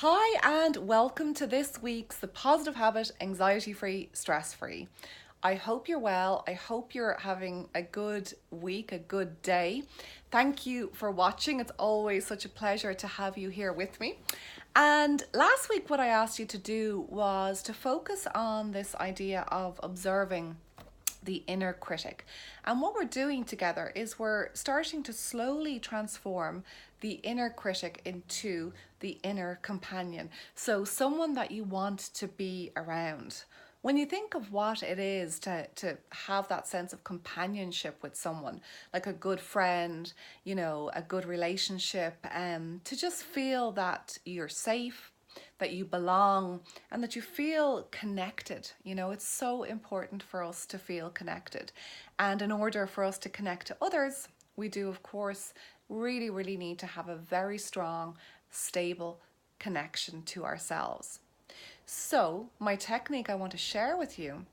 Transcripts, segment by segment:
Hi, and welcome to this week's The Positive Habit Anxiety Free, Stress Free. I hope you're well. I hope you're having a good week, a good day. Thank you for watching. It's always such a pleasure to have you here with me. And last week, what I asked you to do was to focus on this idea of observing the inner critic. And what we're doing together is we're starting to slowly transform the inner critic into the inner companion. So, someone that you want to be around. When you think of what it is to have that sense of companionship with someone, like a good friend, a good relationship, to just feel that you're safe, that you belong, and that you feel connected. It's so important for us to feel connected. And in order for us to connect to others, we do, of course, really, really need to have a very strong, stable connection to ourselves. So, my technique I want to share with you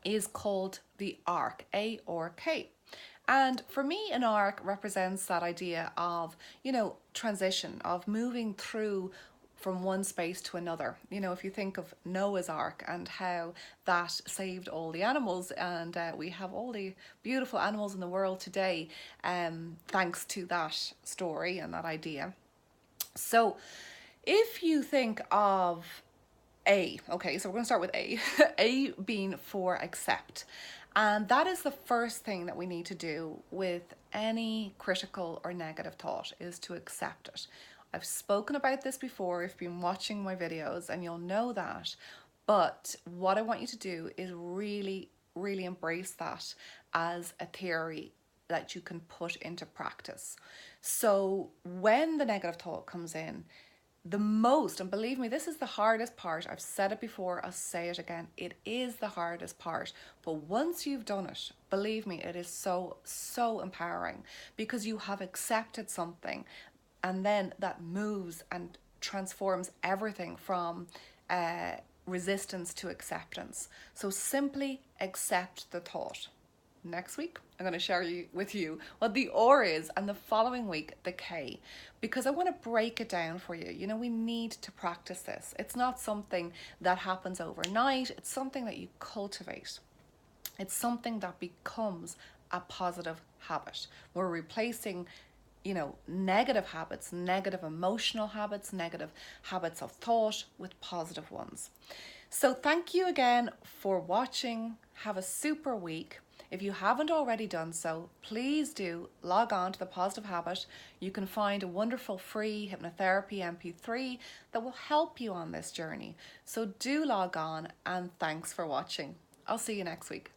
is called the Ark, A-R-K. And for me, an arc represents that idea of, transition, of moving through from one space to another. If you think of Noah's Ark and how that saved all the animals, and we have all the beautiful animals in the world today, thanks to that story and that idea. So if you think of okay, so we're going to start with A. A being for accept. And that is the first thing that we need to do with any critical or negative thought, is to accept it. I've spoken about this before if you've been watching my videos, and you'll know that. But what I want you to do is really, really embrace that as a theory that you can put into practice. So when the negative thought comes in, and believe me, this is the hardest part. I've said it before, I'll say it again. It is the hardest part. But once you've done it, believe me, it is so, so empowering, because you have accepted something, and then that moves and transforms everything from resistance to acceptance. So simply accept the thought. Next week, I'm going to share with you what the R is, and the following week, the K, because I want to break it down for you. We need to practice this. It's not something that happens overnight. It's something that you cultivate. It's something that becomes a positive habit. We're replacing negative habits, negative emotional habits, negative habits of thought with positive ones. So thank you again for watching. Have a super week. If you haven't already done so, please do log on to The Positive Habit. You can find a wonderful free hypnotherapy MP3 that will help you on this journey. So do log on, and thanks for watching. I'll see you next week.